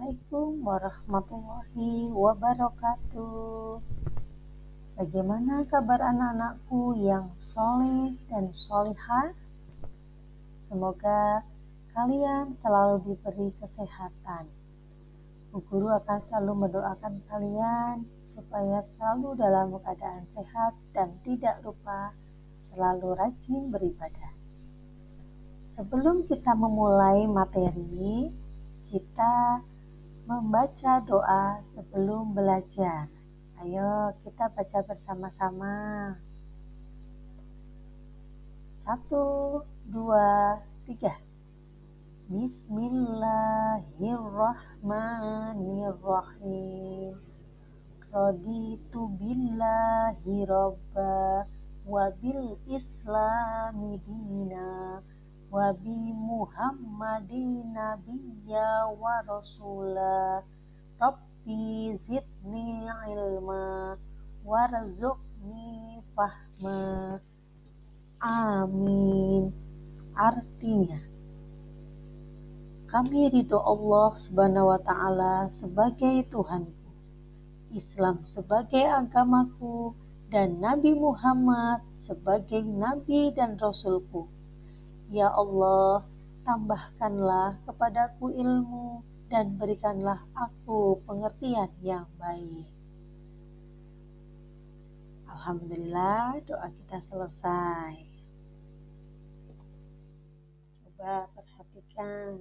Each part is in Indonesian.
Assalamualaikum warahmatullahi wabarakatuh. Bagaimana kabar anak-anakku yang soleh dan solihah? Semoga kalian selalu diberi kesehatan. Bu Guru akan selalu mendoakan kalian supaya selalu dalam keadaan sehat dan tidak lupa selalu rajin beribadah. Sebelum kita memulai materi, kita membaca doa sebelum belajar. Ayo kita baca bersama-sama. 1, 2, 3. Bismillahirrahmanirrahim. Raditu billahi robba wa bil islami dina wa bi muhammadin nabiyya wa rasulah. Rabbi zidni ilma warzuqni fahma. Amin. Artinya, kami ridho Allah Subhanahu wa Ta'ala sebagai Tuhanku, Islam sebagai agamaku, dan Nabi Muhammad sebagai Nabi dan Rasulku. Ya Allah, tambahkanlah kepadaku ilmu dan berikanlah aku pengertian yang baik. Alhamdulillah, doa kita selesai. Coba perhatikan.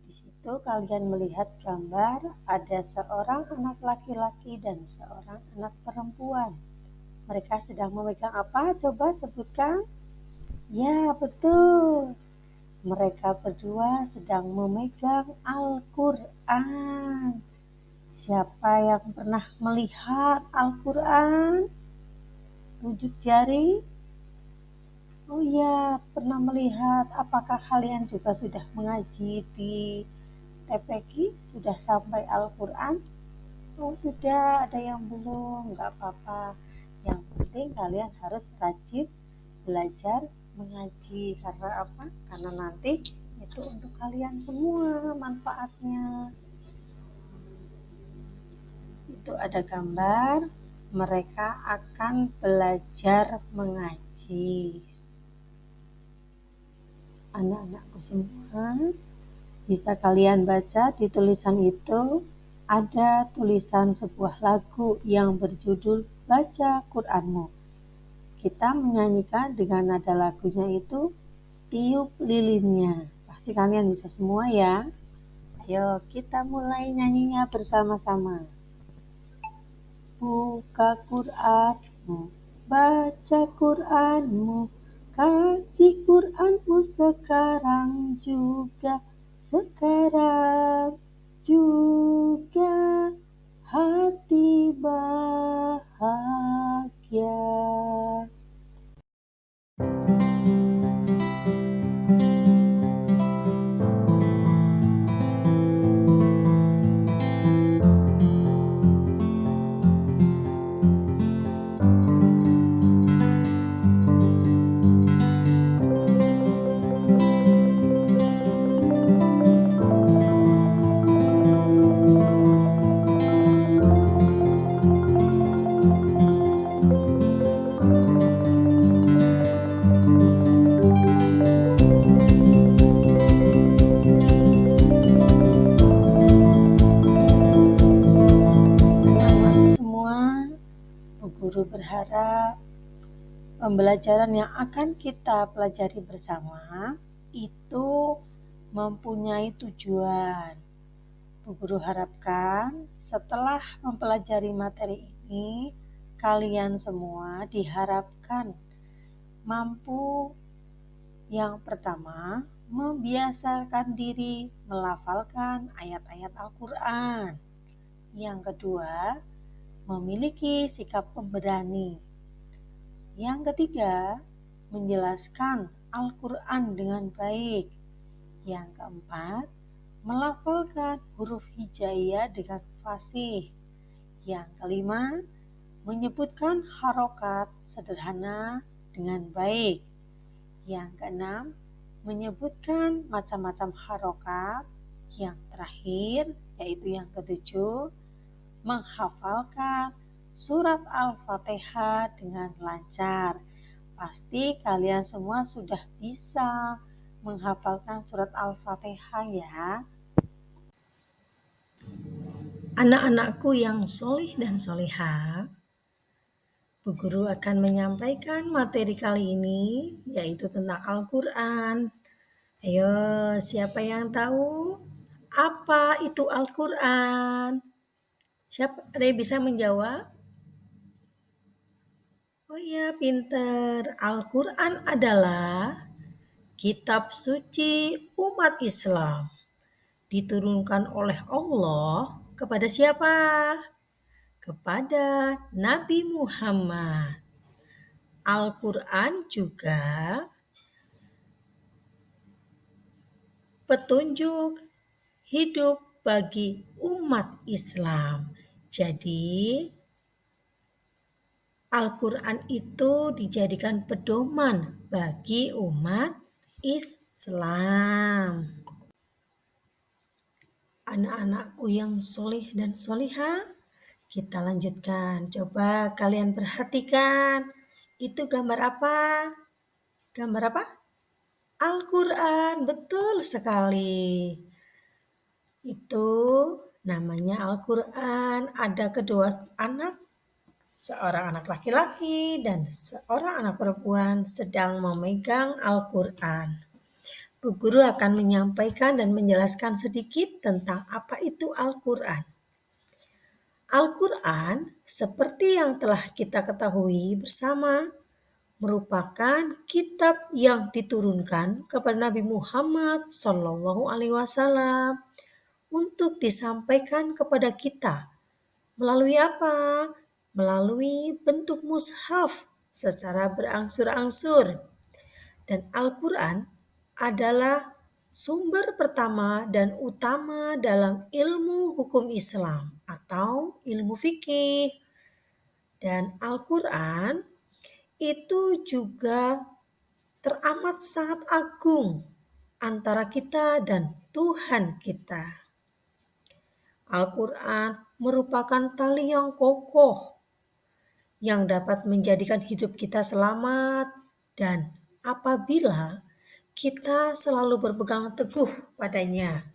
Di situ kalian melihat gambar ada seorang anak laki-laki dan seorang anak perempuan. Mereka sedang memegang apa? Coba sebutkan. Ya, betul. Mereka berdua sedang memegang Al-Quran. Siapa yang pernah melihat Al-Quran? Tunjuk jari. Oh ya, pernah melihat. Apakah kalian juga sudah mengaji di TPQ? Sudah sampai Al-Quran? Oh sudah, ada yang belum, nggak apa-apa. Yang penting kalian harus rajin belajar mengaji. Karena apa? Karena nanti itu untuk kalian semua manfaatnya. Itu ada gambar, mereka akan belajar mengaji. Anak-anakku semua, bisa kalian baca di tulisan itu ada tulisan sebuah lagu yang berjudul Baca Quranmu. Kita menyanyikan dengan nada lagunya itu Tiup Lilinnya. Pasti kalian bisa semua ya. Ayo kita mulai nyanyinya bersama-sama. Buka Quranmu, baca Quranmu, kaji Quranmu sekarang juga hati bahagia. Guru berharap pembelajaran yang akan kita pelajari bersama itu mempunyai tujuan. Bu Guru harapkan setelah mempelajari materi ini, kalian semua diharapkan mampu yang pertama, membiasakan diri melafalkan ayat-ayat Al-Quran. Yang kedua, memiliki sikap pemberani. Yang ketiga, menjelaskan Al-Quran dengan baik. Yang keempat, melafalkan huruf hijaiyah dengan fasih. Yang kelima, menyebutkan harokat sederhana dengan baik. Yang keenam, menyebutkan macam-macam harokat Yang terakhir, yaitu yang ketujuh, menghafalkan surat Al-Fatihah dengan lancar. Pasti kalian semua sudah bisa menghafalkan surat Al-Fatihah ya. Anak-anakku yang solih dan solihah, Bu Guru akan menyampaikan materi kali ini, yaitu tentang Al-Quran. Ayo, siapa yang tahu apa itu Al-Quran? Siapa ada yang bisa menjawab? Oh iya, pinter. Al-Quran adalah kitab suci umat Islam. Diturunkan oleh Allah kepada siapa? Kepada Nabi Muhammad. Al-Quran juga petunjuk hidup bagi umat Islam. Jadi, Al-Quran itu dijadikan pedoman bagi umat Islam. Anak-anakku yang solih dan solihah, kita lanjutkan. Coba kalian perhatikan. Itu gambar apa? Gambar apa? Al-Quran, betul sekali. Itu namanya Al-Quran. Ada kedua anak, seorang anak laki-laki dan seorang anak perempuan sedang memegang Al-Quran. Bu Guru akan menyampaikan dan menjelaskan sedikit tentang apa itu Al-Quran. Al-Quran, seperti yang telah kita ketahui bersama, merupakan kitab yang diturunkan kepada Nabi Muhammad SAW untuk disampaikan kepada kita melalui apa? Melalui bentuk mushaf secara berangsur-angsur. Dan Al-Quran adalah sumber pertama dan utama dalam ilmu hukum Islam atau ilmu fikih. Dan Al-Quran itu juga teramat sangat agung antara kita dan Tuhan kita. Al-Quran merupakan tali yang kokoh yang dapat menjadikan hidup kita selamat dan apabila kita selalu berpegang teguh padanya.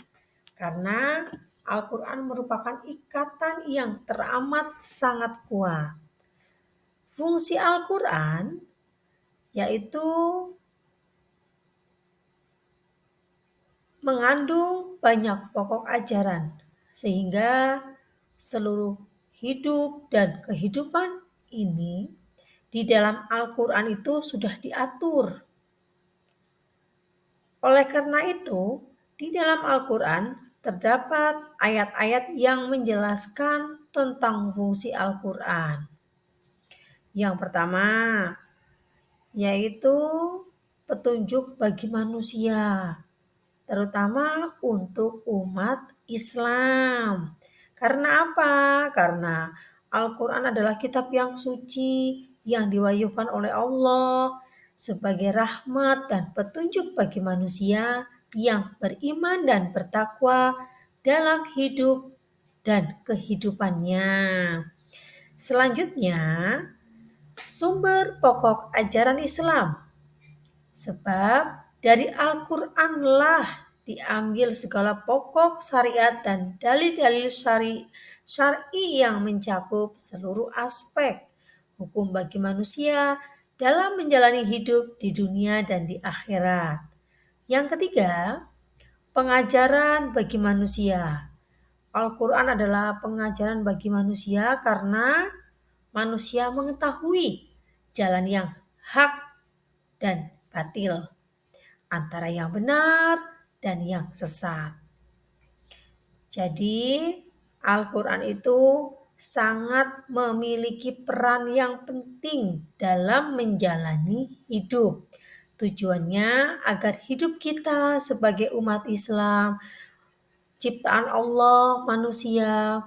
Karena Al-Quran merupakan ikatan yang teramat sangat kuat. Fungsi Al-Quran yaitu mengandung banyak pokok ajaran sehingga seluruh hidup dan kehidupan ini di dalam Al-Quran itu sudah diatur. Oleh karena itu, di dalam Al-Quran terdapat ayat-ayat yang menjelaskan tentang fungsi Al-Quran. Yang pertama, yaitu petunjuk bagi manusia, terutama untuk umat Islam. Karena apa? Karena Al-Quran adalah kitab yang suci yang diwahyukan oleh Allah sebagai rahmat dan petunjuk bagi manusia yang beriman dan bertakwa dalam hidup dan kehidupannya. Selanjutnya, sumber pokok ajaran Islam. Sebab dari Al-Qur'anlah diambil segala pokok syariat dan dalil-dalil syar'i yang mencakup seluruh aspek hukum bagi manusia dalam menjalani hidup di dunia dan di akhirat. Yang ketiga, pengajaran bagi manusia. Al-Quran adalah pengajaran bagi manusia karena manusia mengetahui jalan yang hak dan batil, antara yang benar dan yang sesat. Jadi Al-Quran itu sangat memiliki peran yang penting dalam menjalani hidup. Tujuannya agar hidup kita sebagai umat Islam, ciptaan Allah, manusia,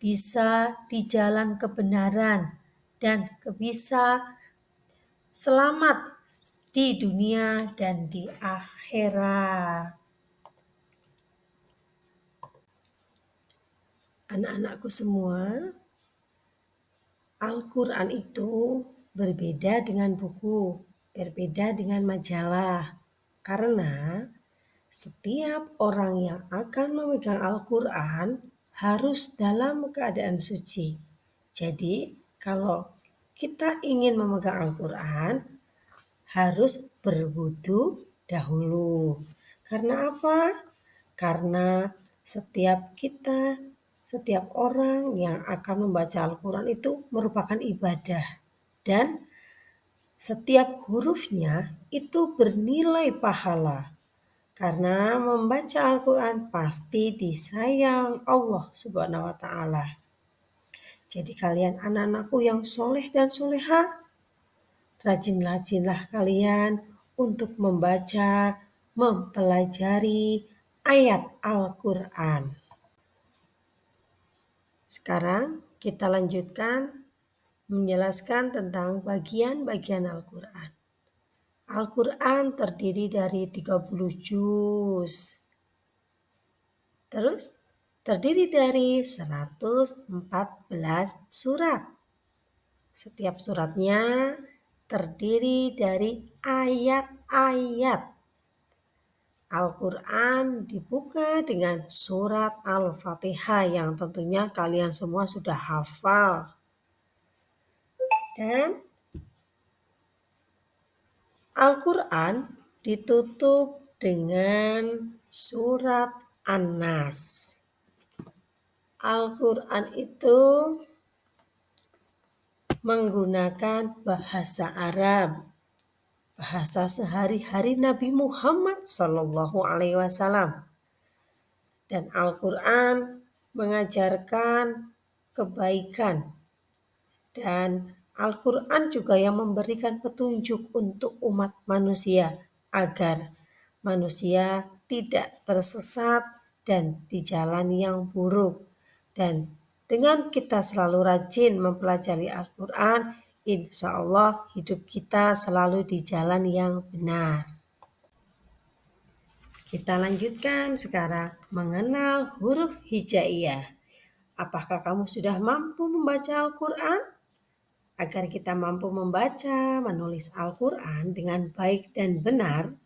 bisa di jalan kebenaran dan bisa selamat di dunia dan di akhirat. Anak-anakku semua, Al-Quran itu berbeda dengan buku, berbeda dengan majalah. Karena setiap orang yang akan memegang Al-Quran harus dalam keadaan suci. Jadi kalau kita ingin memegang Al-Quran harus berwudu dahulu. Karena apa? Karena setiap orang yang akan membaca Al-Quran itu merupakan ibadah. Dan setiap hurufnya itu bernilai pahala. Karena membaca Al-Quran pasti disayang Allah Subhanahu wa Ta'ala. Jadi kalian anak-anakku yang soleh dan soleha, rajin-rajinlah kalian untuk membaca, mempelajari ayat Al-Quran. Sekarang kita lanjutkan menjelaskan tentang bagian-bagian Al-Quran. Al-Quran terdiri dari 30 juz. Terus terdiri dari 114 surat. Setiap suratnya terdiri dari ayat-ayat. Al-Quran dibuka dengan surat Al-Fatihah yang tentunya kalian semua sudah hafal. Dan Al-Quran ditutup dengan surat An-Nas. Al-Quran itu menggunakan bahasa Arab, bahasa sehari-hari Nabi Muhammad SAW. Dan Al-Quran mengajarkan kebaikan. Dan Al-Quran juga yang memberikan petunjuk untuk umat manusia agar manusia tidak tersesat dan di jalan yang buruk. Dan dengan kita selalu rajin mempelajari Al-Quran, insya Allah hidup kita selalu di jalan yang benar. Kita lanjutkan sekarang mengenal huruf hijaiyah. Apakah kamu sudah mampu membaca Al-Quran? Agar kita mampu membaca, menulis Al-Quran dengan baik dan benar,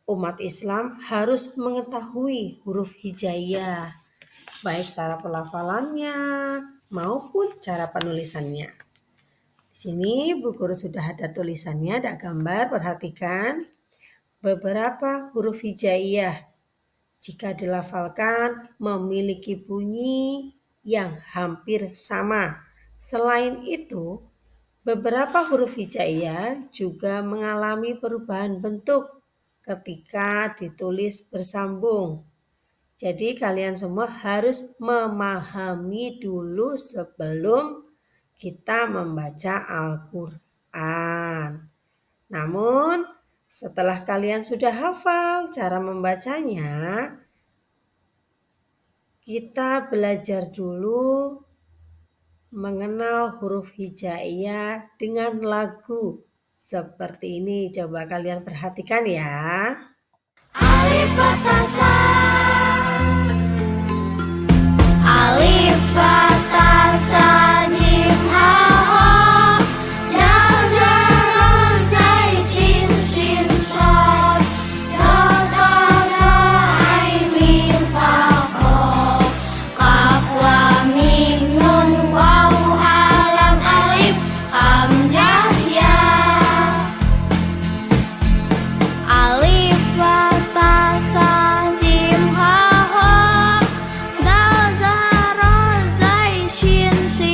umat Islam harus mengetahui huruf hijaiyah, baik cara pelafalannya maupun cara penulisannya. Di sini Bu Guru sudah ada tulisannya, ada gambar, perhatikan. Beberapa huruf hijaiyah jika dilafalkan memiliki bunyi yang hampir sama. Selain itu, beberapa huruf hijaiyah juga mengalami perubahan bentuk ketika ditulis bersambung. Jadi kalian semua harus memahami dulu sebelum kita membaca Al-Quran. Namun setelah kalian sudah hafal cara membacanya, kita belajar dulu mengenal huruf hijaiyah dengan lagu seperti ini. Coba kalian perhatikan ya. Alif Fathah Sa, Alif Fathah Sa Jim Ha Ha, Dal Zal Ra Zai Shin Shin Shad, Dal Ta Ta Ain Mim Fa Qaf, Qaf Lam Mim Nun Waw Ha Lam Alif Hamzah Ya. Alif Fathah Sa Jim Ha Ha, Dal Za Ra Zai Shin Shin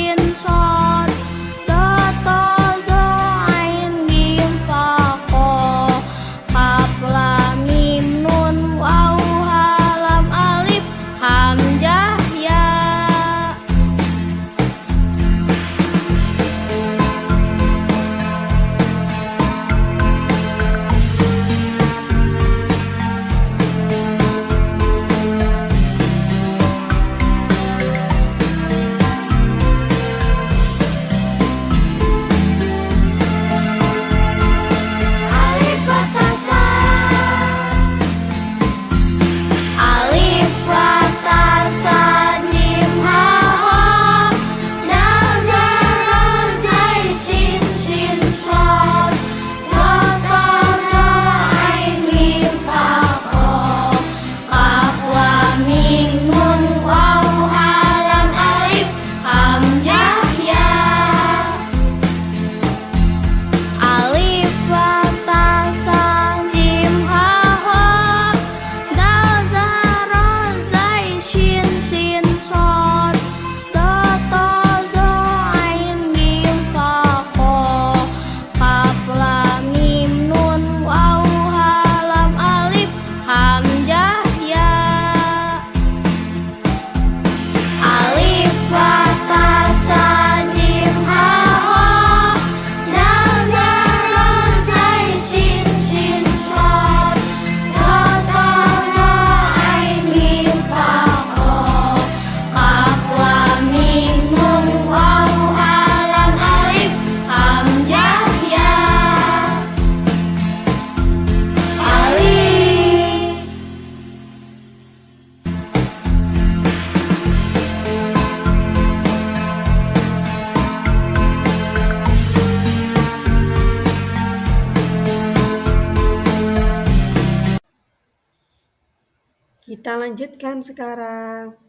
Kita lanjutkan sekarang.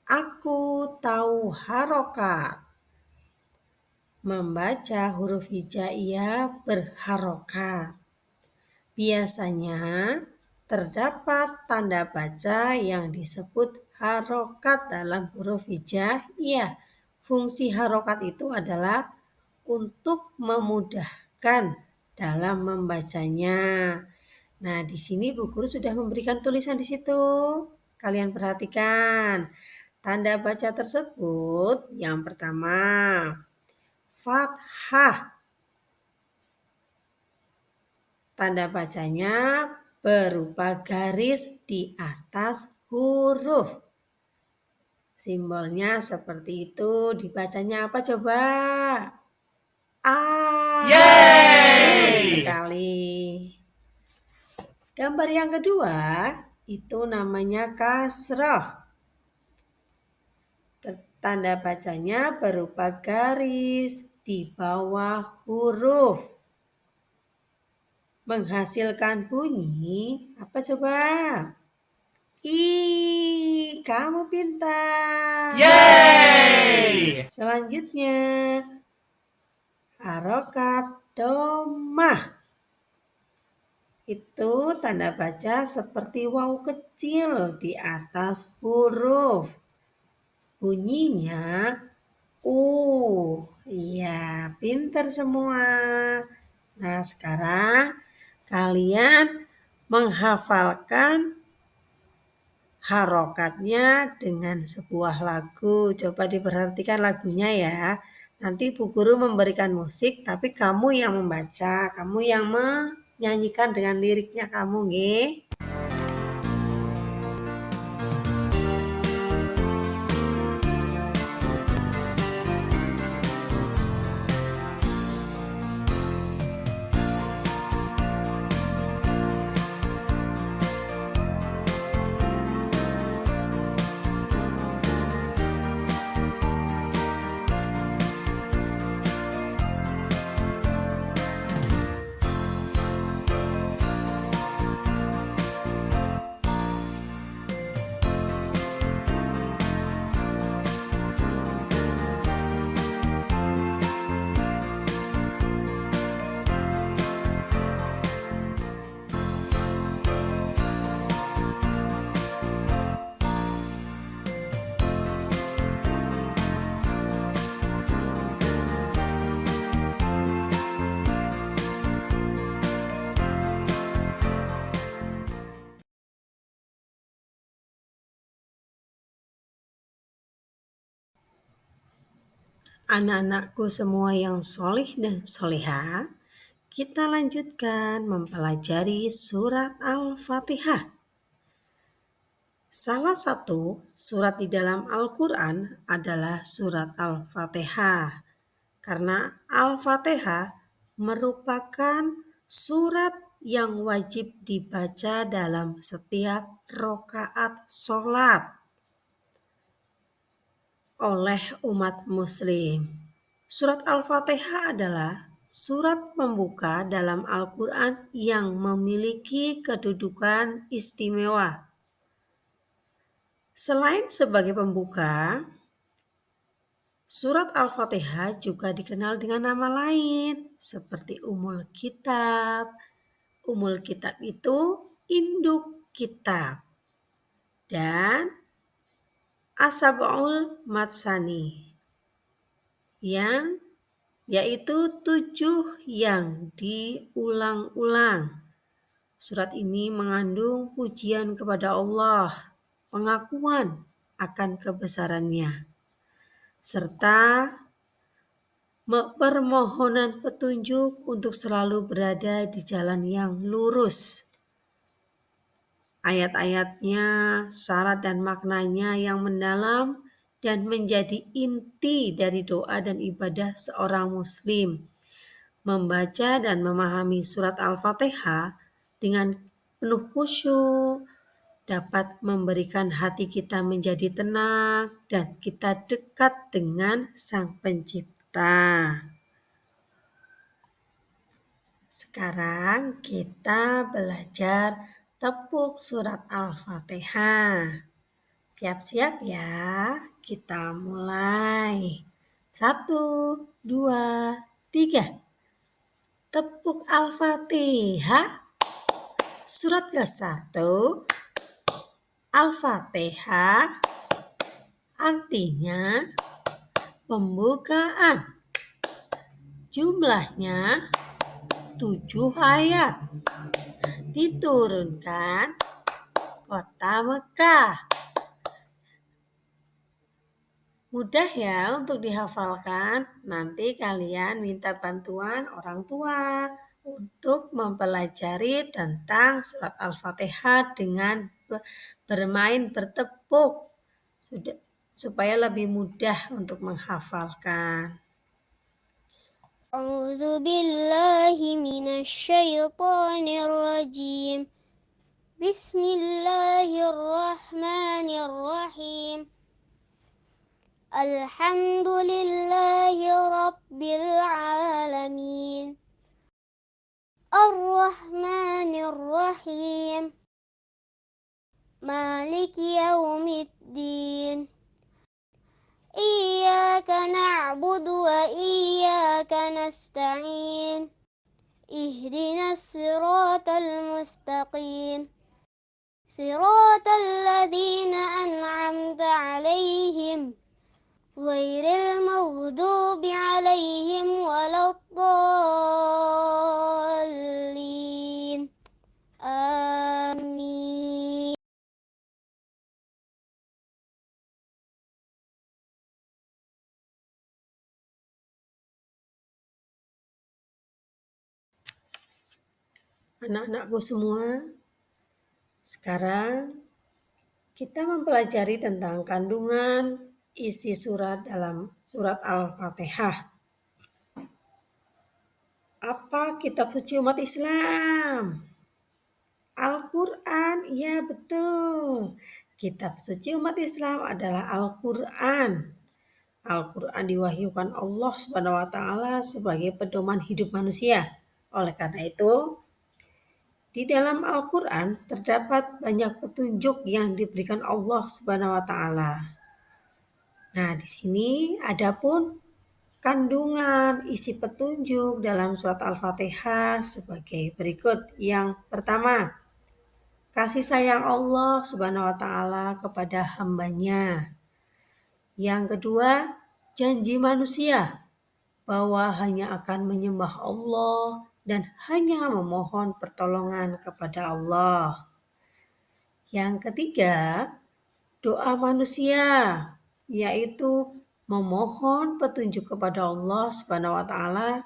Aku tahu harokat. Membaca huruf hijaiyah berharokat. Biasanya terdapat tanda baca yang disebut harokat dalam huruf hijaiyah. Fungsi harokat itu adalah untuk memudahkan dalam membacanya. Nah, di sini Bu Guru sudah memberikan tulisan di situ. Kalian perhatikan. Tanda baca tersebut yang pertama, fathah. Tanda bacanya berupa garis di atas huruf. Simbolnya seperti itu. Dibacanya apa coba? A. Yeay! Sekali. Gambar yang kedua itu namanya kasroh. Tanda bacanya berupa garis di bawah huruf. Menghasilkan bunyi apa coba? Ih, kamu pintar. Yeay! Selanjutnya, harokat domah. Itu tanda baca seperti waw kecil di atas huruf. Bunyinya iya, pintar semua. Nah, sekarang kalian menghafalkan harokatnya dengan sebuah lagu. Coba diperhatikan lagunya ya. Nanti Bu Guru memberikan musik, tapi kamu yang membaca, kamu yang menyanyikan dengan liriknya kamu, nggih. Anak-anakku semua yang solih dan soleha, kita lanjutkan mempelajari surat Al-Fatihah. Salah satu surat di dalam Al-Quran adalah surat Al-Fatihah. Karena Al-Fatihah merupakan surat yang wajib dibaca dalam setiap rakaat sholat oleh umat muslim. Surat Al-Fatihah adalah surat pembuka dalam Al-Quran yang memiliki kedudukan istimewa. Selain sebagai pembuka, surat Al-Fatihah juga dikenal dengan nama lain seperti Ummul Kitab. Ummul Kitab itu induk kitab. Dan As-Sab'ul Matsani yang yaitu 7 yang diulang-ulang. Surat ini mengandung pujian kepada Allah, pengakuan akan kebesarannya, serta permohonan petunjuk untuk selalu berada di jalan yang lurus. Ayat-ayatnya, syarat dan maknanya yang mendalam dan menjadi inti dari doa dan ibadah seorang muslim. Membaca dan memahami surat Al-Fatihah dengan penuh khusyuk dapat memberikan hati kita menjadi tenang dan kita dekat dengan Sang Pencipta. Sekarang kita belajar tepuk surat Al-Fatihah. Siap-siap ya, kita mulai. 1, 2, 3. Tepuk Al-Fatihah. Surat ke-1 Al-Fatihah artinya pembukaan. Jumlahnya 7 ayat. Diturunkan kota Mekah. Mudah ya untuk dihafalkan. Nanti kalian minta bantuan orang tua untuk mempelajari tentang surat Al-Fatihah dengan bermain bertepuk supaya lebih mudah untuk menghafalkan. A'udzu billahi minasy syaithanir rajim. Bismillahirrahmanirrahim. Alhamdulillahi rabbil alamin. Ar-Rahmanir Rahim. Maliki yaumiddin. Iyyaka na'budu wa iyyaka nasta'in. Ihdinas siratal mustaqim. Siratal ladzina an'amta 'alaihim ghairil maghdubi 'alaihim waladdallin. Amin. Anak-anakku semua, sekarang kita mempelajari tentang kandungan isi surat dalam surat Al-Fatihah. Apa kitab suci umat Islam? Al-Quran, ya betul. Kitab suci umat Islam adalah Al-Quran. Al-Quran diwahyukan Allah Subhanahu wa Ta'ala sebagai pedoman hidup manusia. Oleh karena itu, di dalam Al-Quran terdapat banyak petunjuk yang diberikan Allah Subhanahu wa Ta'ala. Nah, di sini adapun kandungan isi petunjuk dalam surat Al-Fatihah sebagai berikut. Yang pertama, kasih sayang Allah Subhanahu wa Ta'ala kepada hambanya. Yang kedua, janji manusia bahwa hanya akan menyembah Allah dan hanya memohon pertolongan kepada Allah. Yang ketiga, doa manusia, yaitu memohon petunjuk kepada Allah Subhanahu wa Ta'ala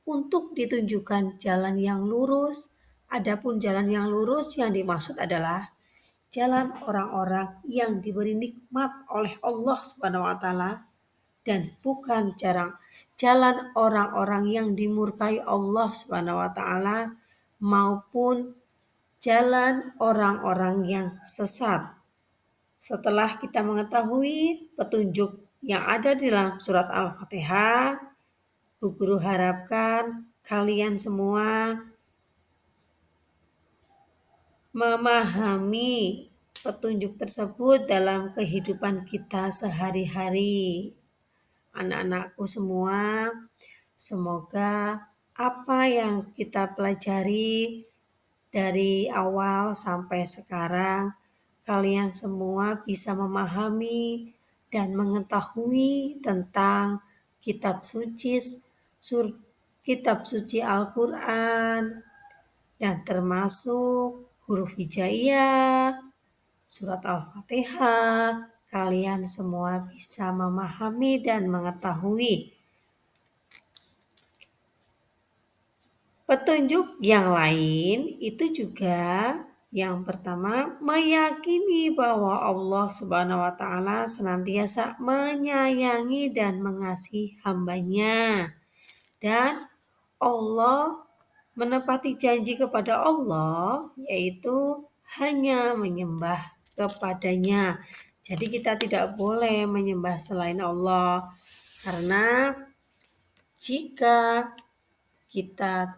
untuk ditunjukkan jalan yang lurus. Adapun jalan yang lurus yang dimaksud adalah jalan orang-orang yang diberi nikmat oleh Allah Subhanahu wa Ta'ala dan bukan jalan orang-orang yang dimurkai Allah Subhanahu wa Ta'ala maupun jalan orang-orang yang sesat. Setelah kita mengetahui petunjuk yang ada di dalam surat Al-Fatihah, Bu Guru harapkan kalian semua memahami petunjuk tersebut dalam kehidupan kita sehari-hari. Anak-anakku semua, semoga apa yang kita pelajari dari awal sampai sekarang, kalian semua bisa memahami dan mengetahui tentang kitab suci Al-Quran dan termasuk huruf hijaiyah, surat Al-Fatihah. Kalian semua bisa memahami dan mengetahui. Petunjuk yang lain itu juga yang pertama, meyakini bahwa Allah Subhanahu wa Ta'ala senantiasa menyayangi dan mengasihi hambanya. Dan Allah menepati janji kepada Allah, yaitu hanya menyembah kepadanya. Jadi kita tidak boleh menyembah selain Allah. Karena jika kita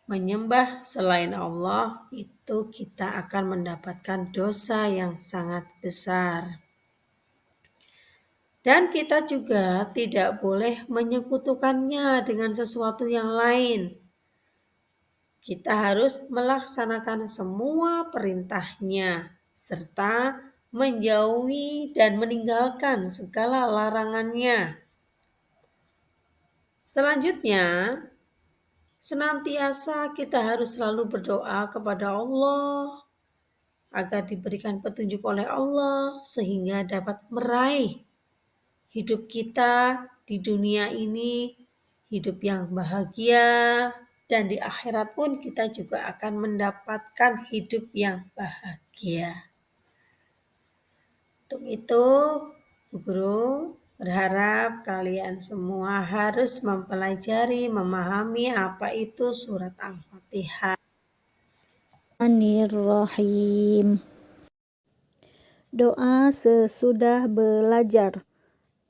menyembah selain Allah, itu kita akan mendapatkan dosa yang sangat besar. Dan kita juga tidak boleh menyekutukannya dengan sesuatu yang lain. Kita harus melaksanakan semua perintahnya, serta menjauhi dan meninggalkan segala larangannya. Selanjutnya, senantiasa kita harus selalu berdoa kepada Allah agar diberikan petunjuk oleh Allah sehingga dapat meraih hidup kita di dunia ini, hidup yang bahagia, dan di akhirat pun kita juga akan mendapatkan hidup yang bahagia. Untuk itu, Bu Guru berharap kalian semua harus mempelajari, memahami apa itu surat Al-Fatihah. Bismillahirrahmanirrahim. Doa sesudah belajar.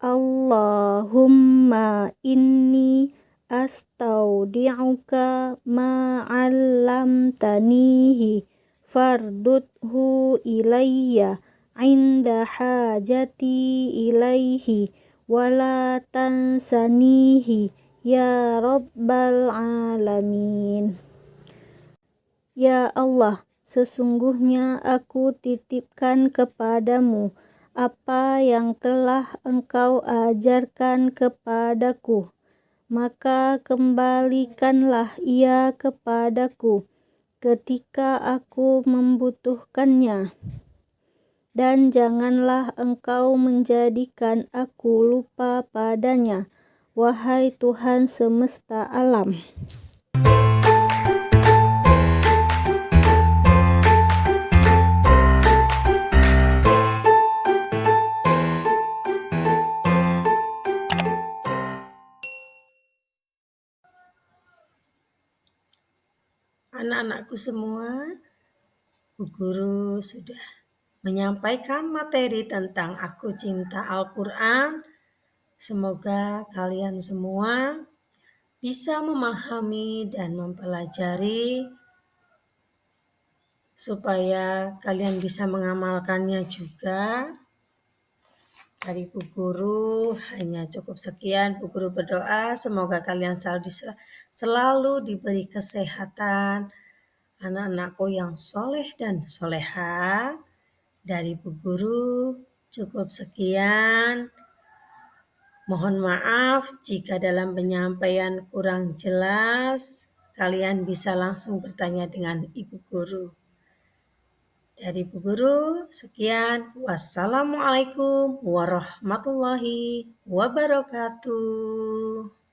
Allahumma inni astaudi'uka ma'allamtanihi farduthu ilayya inda hajati ilaihi wala tansanihi ya rabbal alamin. Ya Allah, sesungguhnya aku titipkan kepadamu apa yang telah Engkau ajarkan kepadaku, maka kembalikanlah ia kepadaku ketika aku membutuhkannya. Dan janganlah Engkau menjadikan aku lupa padanya, wahai Tuhan semesta alam. Anak-anakku semua, Bu Guru sudah menyampaikan materi tentang Aku Cinta Al-Quran. Semoga kalian semua bisa memahami dan mempelajari supaya kalian bisa mengamalkannya juga. Dari Bu Guru hanya cukup sekian. Bu Guru berdoa semoga kalian selalu diberi kesehatan, anak-anakku yang soleh dan soleha. Dari Bu Guru cukup sekian. Mohon maaf jika dalam penyampaian kurang jelas. Kalian bisa langsung bertanya dengan Ibu Guru. Dari Bu Guru, sekian. Wassalamualaikum warahmatullahi wabarakatuh.